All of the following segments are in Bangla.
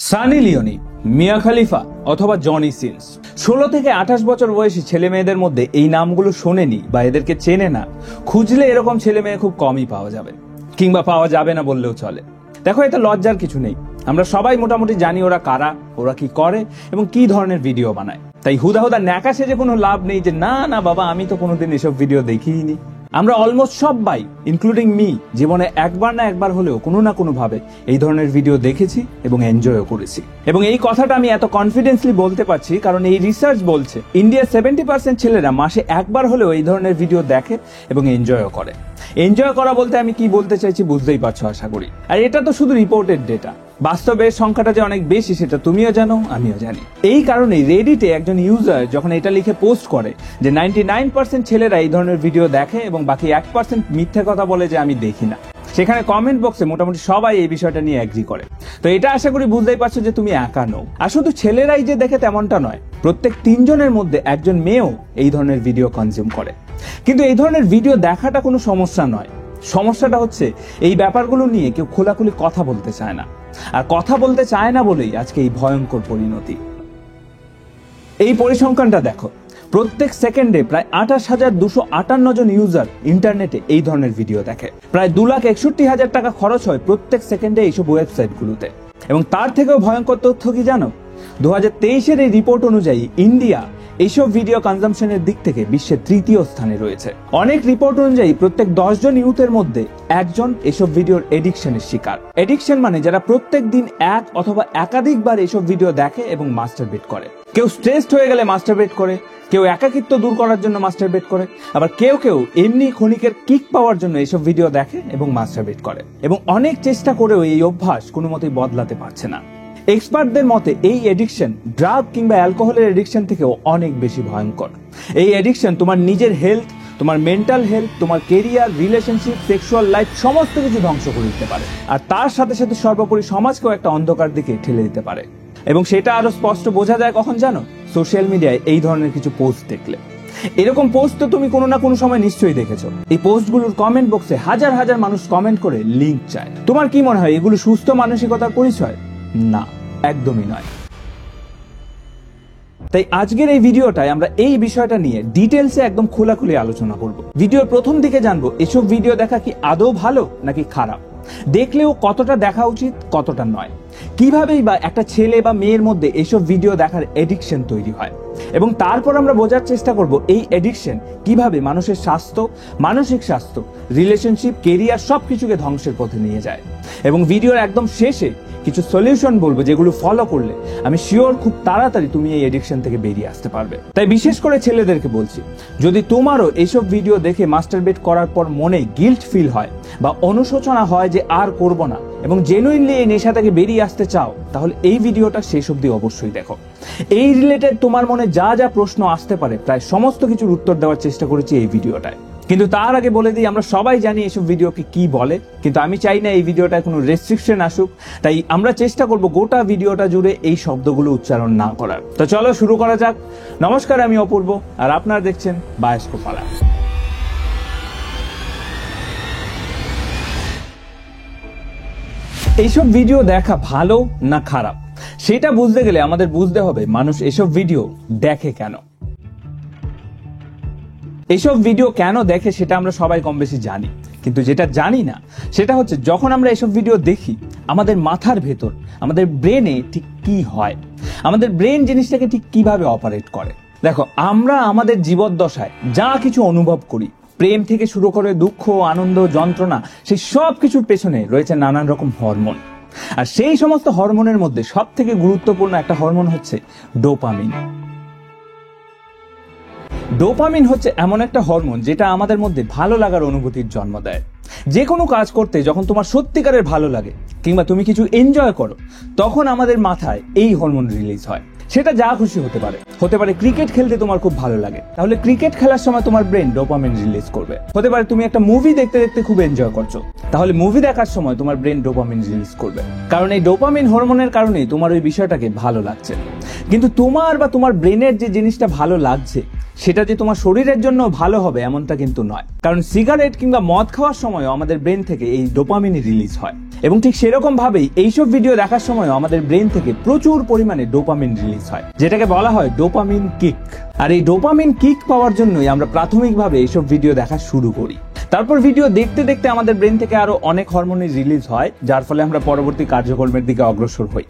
সানি লিওনি, মিয়া খলিফা অথবা জনি সিন্স 16 থেকে 28 বছর বয়সী ছেলে মেয়েদের মধ্যে এই নামগুলো শোনেনি বা এদেরকে চেনে না, খুঁজলে এরকম ছেলে মেয়ে খুব কমই পাওয়া যাবে, কিংবা পাওয়া যাবে না বললেও চলে। দেখো, এতে লজ্জার কিছু নেই। আমরা সবাই মোটামুটি জানি ওরা কারা, ওরা কি করে এবং কি ধরনের ভিডিও বানায়। তাই হুদা হুদা ন্যাকা সেজে কোনো লাভ নেই যে না না বাবা আমি তো কোনোদিন এসব ভিডিও দেখিনি। আমরা অলমোস্ট সবাই ইনক্লুডিং মি জীবনে একবার না একবার হলেও কোনো না কোনো ভাবে এই ধরনের ভিডিও দেখেছি এবং এনজয়ও করেছি। এবং এই কথাটা আমি এত কনফিডেন্সলি বলতে পারছি কারণ এই রিসার্চ বলছে ইন্ডিয়ার 70% ছেলেরা মাসে একবার হলেও এই ধরনের ভিডিও দেখে এবং এনজয়ও করে। এনজয় করা বলতে আমি কি বলতে চাইছি বুঝতেই পারছো আশা করি। আর এটা তো শুধু রিপোর্টেড ডেটা, বাস্তবে সংখ্যাটা যে অনেক বেশি সেটা তুমিও জানো আমিও জানি। এই কারণেই রেডিটে একজন ইউজার যখন এটা লিখে পোস্ট করে যে 99% ছেলেরা এই ধরনের ভিডিও দেখে এবং বাকি 1% মিথ্যে কথা বলে যে আমি দেখি না, সেখানে কমেন্ট বক্সে মোটামুটি সবাই এই বিষয়টা নিয়ে এগ্রি করে। তো এটা আশা করি বুঝতেই পারছো যে তুমি একা নও। আর শুধু ছেলেরাই যে দেখে তেমনটা নয়, প্রত্যেক 3 জনের মধ্যে একজন মেয়েও এই ধরনের ভিডিও কনজিউম করে। কিন্তু এই ধরনের ভিডিও দেখাটা কোনো সমস্যা নয়, সমস্যাটা হচ্ছে এই ব্যাপারগুলো নিয়ে কেউ খোলাখুলি কথা বলতে চায় না। আর কথা বলতে চায় না বলেই আজকে এই ভয়ঙ্কর পরিণতি। এই পরিসংখ্যানটা দেখো, প্রত্যেক সেকেন্ডে প্রায় 28,258 জন ইউজার ইন্টারনেটে এই ধরনের ভিডিও দেখে। প্রায় 2,61,000 টাকা খরচ হয় প্রত্যেক সেকেন্ডে এইসব ওয়েবসাইটগুলোতে। এবং তার থেকেও ভয়ঙ্কর তথ্য কি জানো? 2023-এর এই রিপোর্ট অনুযায়ী ইন্ডিয়া এইসব ভিডিও কনজাম্পশনের দিক থেকে বিশ্বের 3য় স্থানে রয়েছে। অনেক রিপোর্ট অনুযায়ী প্রত্যেক 10 জন ইউথের মধ্যে একজন এসব ভিডিওর এডিকশনের শিকার। এডিকশন মানে যারা প্রত্যেক দিন এক অথবা একাধিকবার এসব ভিডিও দেখে এবং মাস্টারবেট করে। কেউ স্ট্রেসড হয়ে গেলে মাস্টারবেট করে, কেউ একাকিত্ব দূর করার জন্য মাস্টারবেট করে, আবার কেউ কেউ এমনি ক্ষণিকের কিক পাওয়ার জন্য এসব ভিডিও দেখে এবং মাস্টারবেট করে। এবং অনেক চেষ্টা করেও এই অভ্যাস কোনো মতেই বদলাতে পারছে না। এক্সপার্টদের মতে এই এডিকশন ড্রাগ কিংবা অ্যালকোহলের এডিকশন থেকেও অনেক বেশি ভয়ঙ্কর। এই এডিকশন তোমার নিজের হেলথ, তোমার মেন্টাল হেলথ, তোমার কেরিয়ার, রিলেশনশিপ, সেক্সুয়াল লাইফ সমস্ত কিছু ধ্বংস করে দিতে পারে। আর তার সাথে সাথে সর্বোপরি সমাজকেও একটা অন্ধকার দিকে ঠেলে দিতে পারে। এবং সেটা আরো স্পষ্ট বোঝা যায় কখন জানো? সোশ্যাল মিডিয়ায় এই ধরনের কিছু পোস্ট দেখলে। এরকম পোস্ট তো তুমি কোনো না কোনো সময় নিশ্চয়ই দেখেছো। এই পোস্টগুলোর কমেন্ট বক্সে হাজার হাজার মানুষ কমেন্ট করে লিংক চায়। তোমার কি মনে হয় এগুলো সুস্থ মানসিকতার পরিচয়? না, একদমই নয়। তাই আজকের এই ভিডিওটায় আমরা এই বিষয়টা নিয়ে ডিটেলসে একদম খোলাখুলি আলোচনা করব। ভিডিওর প্রথম দিকে জানবো এসব ভিডিও দেখা কি আদৌ ভালো নাকি খারাপ, দেখলেও কতটা দেখা উচিত কতটা নয়, কিভাবেই বা একটা ছেলে বা মেয়ের মধ্যে এসব ভিডিও দেখার এডিকশন তৈরি হয়, এবং তারপর আমরা বোঝার চেষ্টা করব এই এডিকশন কিভাবে মানুষের স্বাস্থ্য, মানসিক স্বাস্থ্য, রিলেশনশিপ, কেরিয়ার সবকিছুকে ধ্বংসের পথে নিয়ে যায়। এবং ভিডিওর একদম শেষে কিছু সলিউশন বলবো যেগুলো ফলো করলে আমি শিওর খুব তাড়াতাড়ি তুমি এই এডিকশন থেকে বেরিয়ে আসতে পারবে। তাই বিশেষ করে ছেলেদেরকে বলছি, যদি তোমারও এইসব ভিডিও দেখে মাস্টারবেট করার পর মনে গিল্ট ফিল হয় বা অনুশোচনা হয় যে আর করব না এবং জেনুইনলি এই নেশা থেকে বেরিয়ে আসতে চাও, তাহলে এই ভিডিওটা শেষ অবধি অবশ্যই দেখো। এই রিলেটেড তোমার মনে যা যা প্রশ্ন আসতে পারে প্রায় সমস্ত কিছুর উত্তর দেওয়ার চেষ্টা করেছি এই ভিডিওটায়। কিন্তু তার আগে বলে দিই, আমরা সবাই জানি এসব ভিডিওকে কি বলে, কিন্তু আমি চাই না এই ভিডিওটায় কোনো রেস্ট্রিকশন আসুক। তাই আমরা চেষ্টা করব গোটা ভিডিওটা জুড়ে এই শব্দগুলো উচ্চারণ না করার। তো চলো শুরু করা যাক। নমস্কার, আমি অপূর্ব আর আপনারা দেখছেন বায়োস্কোপালা। এইসব ভিডিও দেখা ভালো না খারাপ সেটা বুঝতে গেলে আমাদের বুঝতে হবে মানুষ এসব ভিডিও দেখে কেন। এইসব ভিডিও কেন দেখে সেটা আমরা সবাই কম বেশি জানি, কিন্তু যেটা জানি না সেটা হচ্ছে যখন আমরা এসব ভিডিও দেখি আমাদের মাথার ভেতর, আমাদের ব্রেনে ঠিক কি হয়, আমাদের ব্রেন জিনিসটাকে ঠিক কিভাবে অপারেট করে। দেখো, আমরা আমাদের জীবদ্দশায় যা কিছু অনুভব করি, প্রেম থেকে শুরু করে দুঃখ, আনন্দ, যন্ত্রণা, সেই সব কিছুর পেছনে রয়েছে নানান রকম হরমোন। আর সেই সমস্ত হরমোনের মধ্যে সব থেকে গুরুত্বপূর্ণ একটা হরমোন হচ্ছে ডোপামিন। ডোপামিন হচ্ছে এমন একটা হরমোন যেটা আমাদের মধ্যে ভালো লাগার অনুভূতির জন্ম দেয়। যে কোনো কাজ করতে যখন তোমার সত্যিকারের ভালো লাগে কিংবা তুমি কিছু এনজয় করো, তখন আমাদের মাথায় এই হরমোন রিলিজ হয়। সেটা যা খুশি হতে পারে। হতে পারে ক্রিকেট খেলতে তোমার খুব ভালো লাগে, তাহলে ক্রিকেট খেলার সময় তোমার ব্রেন ডোপামিন রিলিজ করবে। হতে পারে তুমি একটা মুভি দেখতে দেখতে খুব এনজয় করছো, তাহলে মুভি দেখার সময় তোমার ব্রেন ডোপামিন রিলিজ করবে। কারণ এই ডোপামিন হরমোনের কারণেই তোমার ওই বিষয়টাকে ভালো লাগছে। কিন্তু তোমার বা তোমার ব্রেনের যে জিনিসটা ভালো লাগছে সেটা যে তোমার শরীরের জন্য ভালো হবে এমনটা কিন্তু নয়। কারণ সিগারেট কিংবা মদ খাওয়ার সময়ও আমাদের ব্রেন থেকে এই ডোপামিন রিলিজ হয় এবং ঠিক সেরকম ভাবেই এইসব ভিডিও দেখার সময় আমাদের ব্রেন থেকে প্রচুর পরিমাণে ডোপামিন রিলিজ হয়, যেটাকে বলা হয় ডোপামিন কিক। আর এই ডোপামিন কিক পাওয়ার জন্যই আমরা প্রাথমিকভাবে এইসব ভিডিও দেখা শুরু করি। তারপর ভিডিও দেখতে দেখতে আমাদের ব্রেন থেকে আরো অনেক হরমোনের রিলিজ হয়, যার ফলে আমরা পরবর্তী কার্যক্রমের দিকে অগ্রসর হই।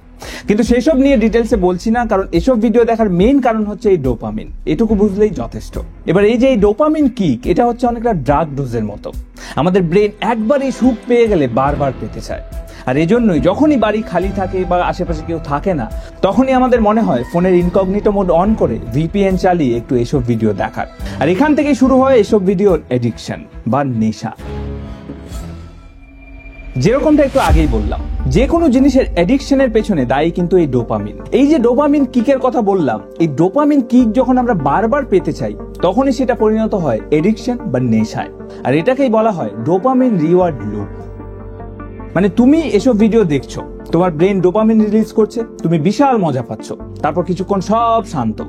কিন্তু সেসব নিয়ে ডিটেলসে বলছি না, কারণ এসব ভিডিও দেখার মেইন কারণ হচ্ছে এই ডোপামিন। এটুকু বুঝলেই যথেষ্ট। এবার এই যে এই ডোপামিন কিক, এটা হচ্ছে অনেকটা ড্রাগ ডোজের মতো। আমাদের ব্রেন একবার এই সুখ পেয়ে গেলে বারবার পেতে চায়। আর এজন্যই যখনই বাড়ি খালি থাকে বা আশেপাশে কেউ থাকে না, তখনই আমাদের মনে হয় ফোনের ইনকগনিটো মোড অন করে VPN চালিয়ে একটু এসব ভিডিও দেখার। আর এখান থেকেই শুরু হয় এসব ভিডিওর এডিকশন বা নেশা। যেরকমটা একটু আগেই বললাম, যে কোনো জিনিসের এডিকশনের পেছনে দায়ী কিন্তু এই ডোপামিন। এই যে ডোপামিন কিকের কথা বললাম, এই ডোপামিন কিক যখন আমরা বারবার পেতে চাই, তখনই সেটা পরিণত হয় এডিকশন বা নেশায়। আর এটাকেই বলা হয় ডোপামিন রিওয়ার্ড লুপ। মানে তুমি এসব ভিডিও দেখছো, তোমার ব্রেন ডোপামিন রিলিজ করছে, তুমি বিশাল মজা পাচ্ছ, তারপর কিছুক্ষণ সব শান্ত।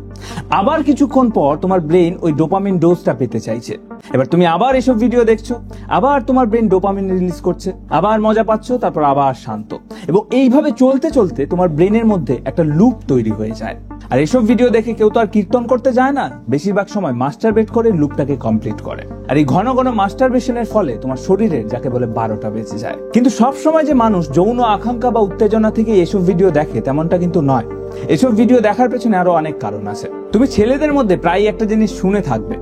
আবার কিছুক্ষণ পর তোমার ব্রেন ওই ডোপামিন ডোজটা পেতে চাইছে। এবার তুমি আবার এসব ভিডিও দেখছো, আবার তোমার ব্রেন ডোপামিন রিলিজ করছে, আবার মজা পাচ্ছ, তারপর আবার শান্ত। এবং এইভাবে চলতে চলতে তোমার ব্রেনের মধ্যে একটা লুপ তৈরি হয়ে যায়। আর এসব ভিডিও দেখে কেউ তো আর কীর্তন করতে যায় না, বেশিরভাগ সময় মাস্টারবেট করে লুপটাকে কমপ্লিট করে। আর এই ঘন ঘন মাস্টারবেশনের ফলে তোমার শরীরের যাকে বলে 12টা বেজে যায়। কিন্তু সব সময় যে মানুষ যৌন আকাঙ্ক্ষা বা উত্তেজনা থেকে এসব ভিডিও দেখে তেমনটা কিন্তু নয়। এসব ভিডিও দেখার পেছনে আরো অনেক কারণ আছে। তুমি ছেলেদের মধ্যে প্রায় একটা জিনিস শুনে থাকবে,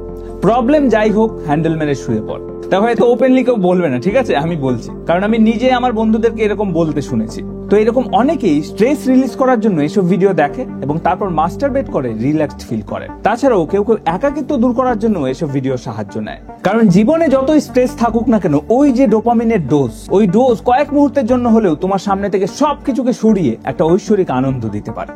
প্রবলেম যাই হোক হ্যান্ডেল মেরে শুয়ে পড়। তা হয়তো ওপেনলি কেউ বলবে না, ঠিক আছে, আমি বলছি, কারণ আমি নিজে আমার বন্ধুদেরকে এরকম বলতে শুনেছি। তো এরকম অনেকেই স্ট্রেস রিলিজ করার জন্য এসব ভিডিও দেখে এবং তারপর মাস্টারবেট করে রিল্যাক্সড ফিল করে। তাছাড়াও কেউ কেউ একাকিত্ব দূর করার জন্য এসব ভিডিও সাহায্য নেয়। কারণ জীবনে যতই স্ট্রেস থাকুক না কেন, ওই যে ডোপামিনের ডোজ, ওই ডোজ কয়েক মুহূর্তের জন্য হলেও তোমার সামনে থেকে সবকিছুকে সরিয়ে একটা ঐশ্বরিক আনন্দ দিতে পারে।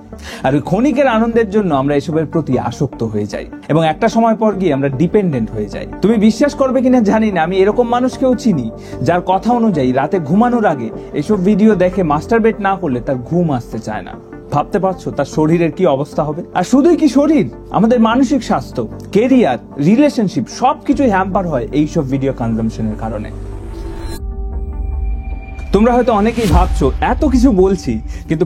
আর ওই ক্ষণিকের আনন্দের জন্য আমরা এসবের প্রতি আসক্ত হয়ে যাই এবং একটা সময় পর গিয়ে আমরা ডিপেন্ডেন্ট হয়ে যাই। তুমি বিশ্বাস করবে কিনা জানি না, আমি এরকম মানুষকেও চিনি যার কথা অনুযায়ী রাতে ঘুমানোর আগে এসব ভিডিও দেখে মাস্টারবেট না করলে তার ঘুম আসতে চায় না। ভাবতে পারছো তার শরীরের কি অবস্থা হবে? আর শুধুই কি শরীর, আমাদের মানসিক স্বাস্থ্য, কেরিয়ার, রিলেশনশিপ সবকিছুই হ্যাম্পার হয় এইসব ভিডিও কনজাম্পশনের কারণে। তোমরা হয়তো অনেকেই ভাবছো এত কিছু বলছি, কিন্তু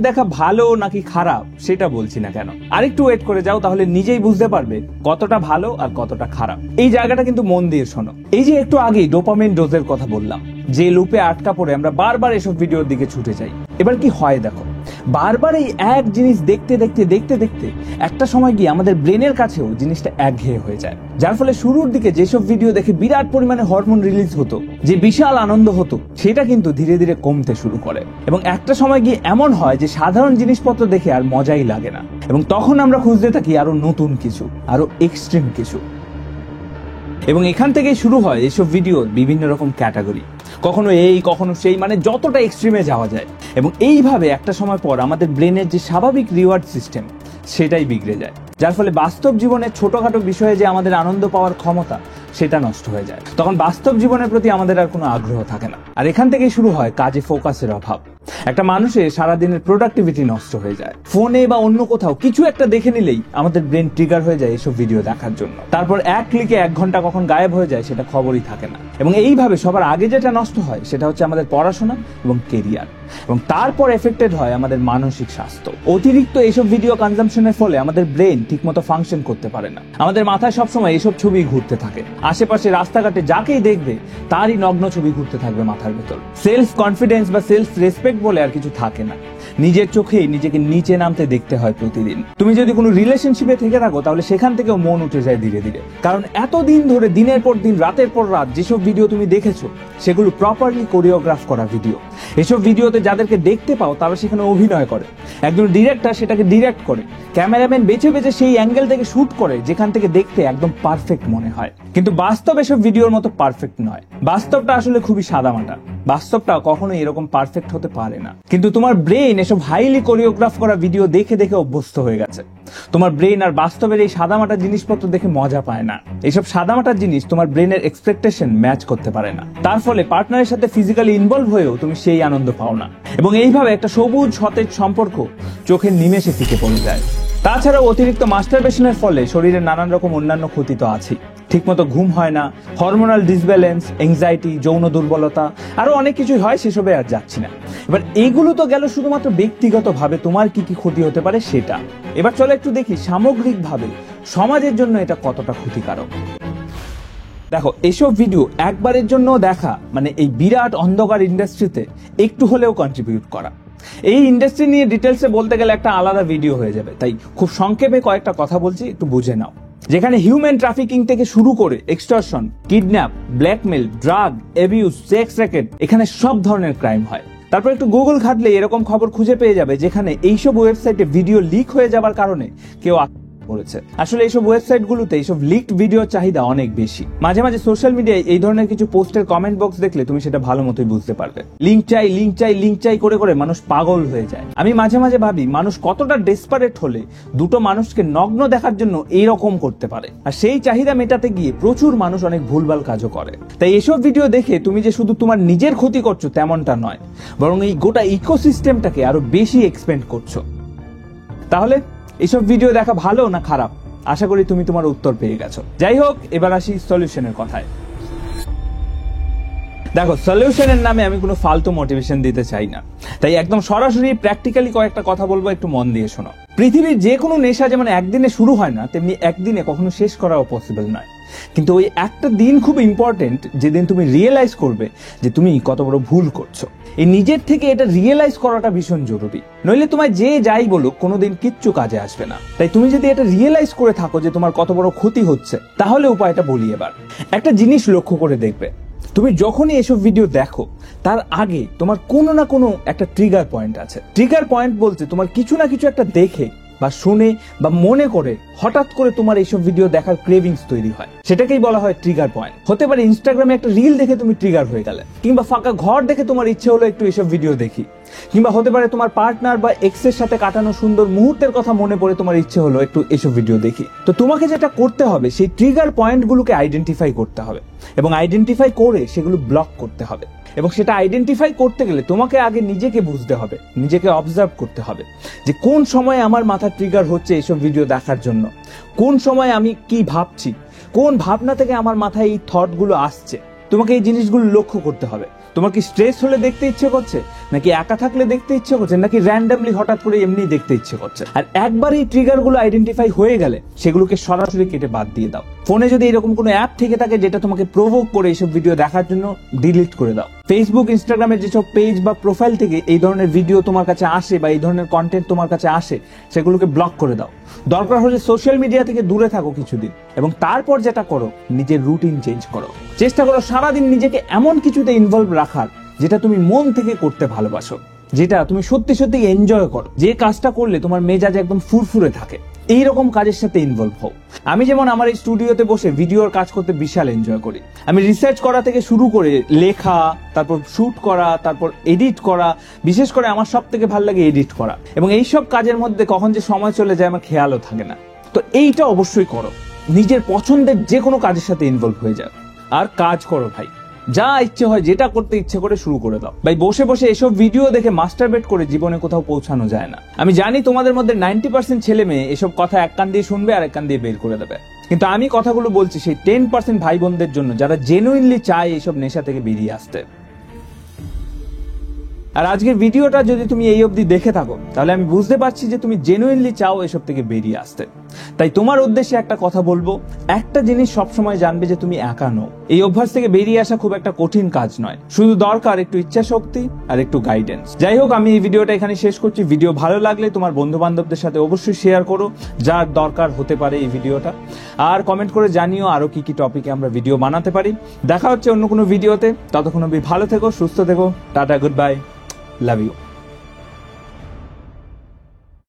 দেখা ভালো নাকি খারাপ সেটা বলছি না কেন। আরেকটু ওয়েট করে যাও, তাহলে নিজেই বুঝতে পারবে কতটা ভালো আর কতটা খারাপ। এই জায়গাটা কিন্তু মন দিয়ে শোনো। এই যে একটু আগেই ডোপামিন ডোজের কথা বললাম, যে লুপে আটকা পড়ে আমরা বারবার এসব ভিডিওর দিকে ছুটে যাই। এবার কি হয় দেখো, বারবার এই এক জিনিস দেখতে দেখতে দেখতে দেখতে একটা সময় গিয়ে আমাদের ব্রেনের কাছেও জিনিসটা একঘেয়ে হয়ে যায়। যার ফলে শুরুর দিকে যেসব ভিডিও দেখে বিরাট পরিমাণে হরমোন রিলিজ হতো, যে বিশাল আনন্দ হতো, সেটা কিন্তু ধীরে ধীরে কমতে শুরু করে। এবং একটা সময় গিয়ে এমন হয় যে সাধারণ জিনিসপত্র দেখে আর মজাই লাগে না, এবং তখন আমরা খুঁজতে থাকি আরো নতুন কিছু, আরো এক্সট্রিম কিছু। এবং এখান থেকেই শুরু হয় এসব ভিডিওর বিভিন্ন রকম ক্যাটাগরি, কখনো এই কখনো সেই, মানে যতটা এক্সট্রিমে যাওয়া যায়। এবং এইভাবে একটা সময় পর আমাদের ব্রেনের যে স্বাভাবিক রিওয়ার্ড সিস্টেম, সেটাই বিগড়ে যায়। যার ফলে বাস্তব জীবনের ছোটখাটো বিষয়ে যে আমাদের আনন্দ পাওয়ার ক্ষমতা, সেটা নষ্ট হয়ে যায়। তখন বাস্তব জীবনের প্রতি আমাদের আর কোনো আগ্রহ থাকে না। আর এখান থেকেই শুরু হয় কাজে ফোকাসের অভাব। একটা মানুষের সারাদিনের প্রোডাক্টিভিটি নষ্ট হয়ে যায়। ফোনে বা অন্য কোথাও কিছু একটা দেখে নিলেই আমাদের ব্রেন ট্রিগার হয়ে যায় এসব ভিডিও দেখার জন্য। তারপর এক ক্লিকে 1 ঘন্টা কখন গায়েব হয়ে যায় সেটা খবরই থাকে না। এবং এইভাবে সবার আগে যেটা নষ্ট হয় সেটা হচ্ছে আমাদের পড়াশোনা এবং কেরিয়ার। এবং তারপর এফেক্টেড হয় আমাদের মানসিক স্বাস্থ্য। অতিরিক্ত এইসব ভিডিও কনজাম্পশনের ফলে আমাদের ব্রেন ঠিকমতো ফাংশন করতে পারে না। আমাদের মাথায় সবসময় এইসব ছবি ঘুরতে থাকে। আশেপাশে রাস্তাঘাটে যাকেই দেখবে তারই নগ্ন ছবি ঘুরতে থাকবে মাথার ভেতর। সেলফ কনফিডেন্স বা সেলফ রেসপেক্ট বলে আর কিছু থাকে না। নিজের চোখেই নিজেকে নিচে নামতে দেখতে হয় প্রতিদিন। তুমি যদি কোনো রিলেশনশিপে থেকে থাকো, তাহলে সেখান থেকেও মন উঠে যায় ধীরে ধীরে। কারণ এতদিন ধরে দিনের পর দিন, রাতের পর রাত যেসব ভিডিও তুমি দেখেছো, সেগুলো প্রপারলি কোরিওগ্রাফ করা ভিডিও। এসব ভিডিওতে যাদেরকে দেখতে পাও তারা সেখানে অভিনয় করে। একজন ডিরেক্টর সেটাকে ডিরেক্ট করে, ক্যামেরাম্যান বেছে বেছে সেই অ্যাঙ্গেল থেকে শুট করে যেখান থেকে দেখতে একদম পারফেক্ট মনে হয়। কিন্তু বাস্তব এসব ভিডিওর মতো পারফেক্ট নয়। বাস্তবটা আসলে খুবই সাদামাটা। বাস্তবটা কখনোই এরকম পারফেক্ট হতে পারে না। কিন্তু তোমার ব্রেন এসব হাইলি কোরিওগ্রাফ করা ভিডিও দেখে দেখে অভ্যস্ত হয়ে গেছে। তোমার ব্রেন আর বাস্তবের এই সাদামাটা জিনিসপত্র দেখে মজা পায় না। এইসব সাদামাটা জিনিস তোমার ব্রেনের এক্সপেকটেশন ম্যাচ করতে পারে না। তার ফলে পার্টনারের সাথে ফিজিক্যালি ইনভলভ হয়েও তুমি সেই আনন্দ পাও না। এবং এইভাবে একটা সবুজ সতেজ সম্পর্ক চোখের নিমেষে ফিকে পড়ে যায়। তাছাড়াও অতিরিক্ত মাস্টারবেশনের ফলে শরীরের নানান রকম অন্যান্য ক্ষতি তো আছেই। ঠিকমতো ঘুম হয় না, হরমোনাল ডিসব্যালেন্স, এংজাইটি, যৌন দুর্বলতা, আরো অনেক কিছুই হয়, সেসবে আর যাচ্ছি না। এবার এগুলো তো গেল শুধুমাত্র ব্যক্তিগতভাবে তোমার কি কি ক্ষতি হতে পারে সেটা। এবার চলো একটু দেখি সামগ্রিকভাবে সমাজের জন্য এটা কতটা ক্ষতিকারক। দেখো, এসব ভিডিও একবারের জন্য দেখা মানে এই বিরাট অন্ধকার ইন্ডাস্ট্রিতে একটু হলেও কন্ট্রিবিউট করা। এই ইন্ডাস্ট্রি নিয়ে ডিটেলসে বলতে গেলে একটা আলাদা ভিডিও হয়ে যাবে, তাই খুব সংক্ষেপে কয়েকটা কথা বলছি, একটু বুঝে নাও। যেখানে হিউম্যান ট্রাফিকিং থেকে শুরু করে extortion, kidnap, blackmail, drug abuse, sex racket, এখানে সব ধরনের ক্রাইম হয়। তারপর একটু গুগল ঘাটলে এরকম খবর খুঁজে পেয়ে যাবে যেখানে এইসব ওয়েবসাইটে ভিডিও লিক হয়ে যাবার কারণে কেউ করেছে। আসলে এইসব ওয়েবসাইটগুলোতে এইসব লিকড ভিডিওর চাহিদা অনেক বেশি। মাঝে মাঝে সোশ্যাল মিডিয়ায় এই ধরনের কিছু পোস্টের কমেন্ট বক্স দেখলে তুমি সেটা ভালো মতোই বুঝতে পারবে। লিঙ্ক চাই, লিঙ্ক চাই, লিঙ্ক চাই করে করে মানুষ পাগল হয়ে যায়। আমি মাঝে মাঝে ভাবি মানুষ কতটা ডেসপারেট হলে দুটো মানুষকে নগ্ন দেখার জন্য এইরকম করতে পারে। আর সেই চাহিদা মেটাতে গিয়ে প্রচুর মানুষ অনেক ভুলভাল কাজও করে। তাই এসব ভিডিও দেখে তুমি যে শুধু তোমার নিজের ক্ষতি করছো তেমনটা নয়, বরং এই গোটা ইকোসিস্টেমটাকে আরো বেশি এক্সপেন্ড করছো। তাহলে এইসব ভিডিও দেখা ভালো না খারাপ? আশা করি তুমি তোমার উত্তর পেয়ে গেছো। যাই হোক, এবার আসি সলিউশনের কথায়। দেখো, সলিউশনের নামে আমি কোনো ফালতু মোটিভেশন দিতে চাই না, তাই একদম সরাসরি প্র্যাকটিক্যালি কয়েকটা কথা বলবো, একটু মন দিয়ে শোনো। পৃথিবীর যে কোনো নেশা যেমন একদিনে শুরু হয় না, তেমনি একদিনে কখনো শেষ করাও পসিবল নয়। কিন্তু ওই একটা দিন খুব ইম্পর্টেন্ট, যেদিন তুমি রিয়েলাইজ করবে যে তুমি কত বড় ভুল করছো। এই নিজের থেকে এটা রিয়েলাইজ করাটা ভীষণ জরুরি, নইলে তোমায় যে যাই বলুক কোনোদিন কিচ্ছু কাজে আসবে না। তাই তুমি যদি এটা রিয়েলাইজ করে থাকো যে তোমার কত বড় ক্ষতি হচ্ছে, তাহলে উপায়টা বলি। এবার একটা জিনিস লক্ষ্য করে দেখবে, তুমি যখনই এসব ভিডিও দেখো তার আগে তোমার কোনো না কোনো একটা ট্রিগার পয়েন্ট আছে। ট্রিগার পয়েন্ট বলতে তোমার কিছু না কিছু একটা দেখে বা শুনে বা মনে করে হঠাৎ করে তোমার এইসব ভিডিও দেখার ক্রেভিংস তৈরি হয়, সেটাকেই বলা হয় ট্রিগার পয়েন্ট। হতে পারে ইনস্টাগ্রামে একটা রিল দেখে তুমি ট্রিগার হয়ে গেলে, কিংবা ফাঁকা ঘর দেখে তোমার ইচ্ছে হলো একটু এইসব ভিডিও দেখি, কিংবা হতে পারে তোমার পার্টনার বা এক্সের সাথে কাটানো সুন্দর মুহূর্তের কথা মনে পড়ে তোমার ইচ্ছে হলো একটু এসব ভিডিও দেখি। তো তোমাকে যেটা করতে হবে, সেই ট্রিগার পয়েন্টগুলোকে আইডেন্টিফাই করতে হবে, এবং আইডেন্টিফাই করে সেগুলো ব্লক করতে হবে। এবং সেটা আইডেন্টিফাই করতে গেলে তোমাকে আগে নিজেকে বুঝতে হবে, নিজেকে অবজার্ভ করতে হবে যে কোন সময় আমার মাথা ট্রিগার হচ্ছে এইসব ভিডিও দেখার জন্য, কোন সময় আমি কি ভাবছি, কোন ভাবনা থেকে আমার মাথায় এই থটগুলো আসছে। তোমাকে এই জিনিসগুলো লক্ষ্য করতে হবে। তোমার কি স্ট্রেস হলে দেখতে ইচ্ছে করছে, নাকি একা থাকলে দেখতে ইচ্ছে করছে, নাকি র্যান্ডামলি হঠাৎ করে এমনি দেখতে ইচ্ছে করছে? আর একবার এই ট্রিগারগুলো আইডেন্টিফাই হয়ে গেলে সেগুলোকে সরাসরি কেটে বাদ দিয়ে দাও। ফোনে যদি এরকম কোনো অ্যাপ থেকে থাকে যেটা তোমাকে প্রভোক করে এইসব ভিডিও দেখার জন্য, ডিলিট করে দাও। ফেসবুক, ইনস্টাগ্রামের যেসব পেজ বা প্রোফাইল থেকে এই ধরনের ভিডিও তোমার কাছে আসে বা এই ধরনের কন্টেন্ট তোমার কাছে আসে, সেগুলোকে ব্লক করে দাও। দরকার হলে সোশ্যাল মিডিয়া থেকে দূরে থাকো কিছুদিন, এবং তারপর যেটা করো, নিজের রুটিন চেঞ্জ করো। চেষ্টা করো সারাদিন নিজেকে এমন কিছুতে ইনভলভ রাখার যেটা তুমি মন থেকে করতে ভালোবাসো, যেটা তুমি সত্যি সত্যি এনজয় করো, যে কাজটা করলে তোমার মেজাজ একদম ফুরফুরে থাকে। এইরকম কাজের সাথে ইনভলভ হও। আমি যেমন আমার এই স্টুডিওতে বসে ভিডিওর কাজ করতে বিশাল এনজয় করি। আমি রিসার্চ করা থেকে শুরু করে লেখা, তারপর শুট করা, তারপর এডিট করা, বিশেষ করে আমার সব থেকে ভালো লাগে এডিট করা। এবং এইসব কাজের মধ্যে কখন যে সময় চলে যায় আমার খেয়ালও থাকে না। তো এইটা অবশ্যই করো, নিজের পছন্দের যে কোনো কাজের সাথে ইনভলভ হয়ে যাও আর কাজ করো ভাই। যা ইচ্ছে হয়, যেটা করতে ইচ্ছে করে শুরু করে দাও ভাই। বসে বসে এসব ভিডিও দেখে মাস্টারবেট করে জীবনে কোথাও পৌঁছানো যায় না। আমি জানি তোমাদের মধ্যে 90% ছেলে মেয়ে এসব কথা এক কান দিয়ে শুনবে আর এক কান দিয়ে বের করে দেবে, কিন্তু আমি কথাগুলো বলছি সেই 10% ভাই বোনদের জন্য যারা জেনুইনলি চায় এইসব নেশা থেকে বেরিয়ে আসতে। আর আজকের ভিডিওটা যদি তুমি এই অবধি দেখে থাকো, তাহলে আমি বুঝতে পারছি যে তুমি জেনুইনলি চাও এসব থেকে বেরিয়ে আসতে। তাই তোমার উদ্দেশ্যে একটা কথা বলবো, একটা জিনিস সবসময় জানবে যে তুমি একা নও। এই অভ্যাস থেকে বেরিয়ে আসা খুব একটা কঠিন কাজ নয়, শুধু দরকার একটু ইচ্ছা শক্তি আর একটু গাইডেন্স। যাই হোক, আমি এই ভিডিওটা এখানে শেষ করছি। ভিডিও ভালো লাগলে তোমার বন্ধু বান্ধবদের সাথে অবশ্যই শেয়ার করো, যার দরকার হতে পারে এই ভিডিওটা। আর কমেন্ট করে জানিও আরো কি কি টপিকে আমরা ভিডিও বানাতে পারি। দেখা হচ্ছে অন্য কোনো ভিডিওতে। ততক্ষণ অবধি ভালো থেকো, সুস্থ থেকো। Tata, good bye, love you.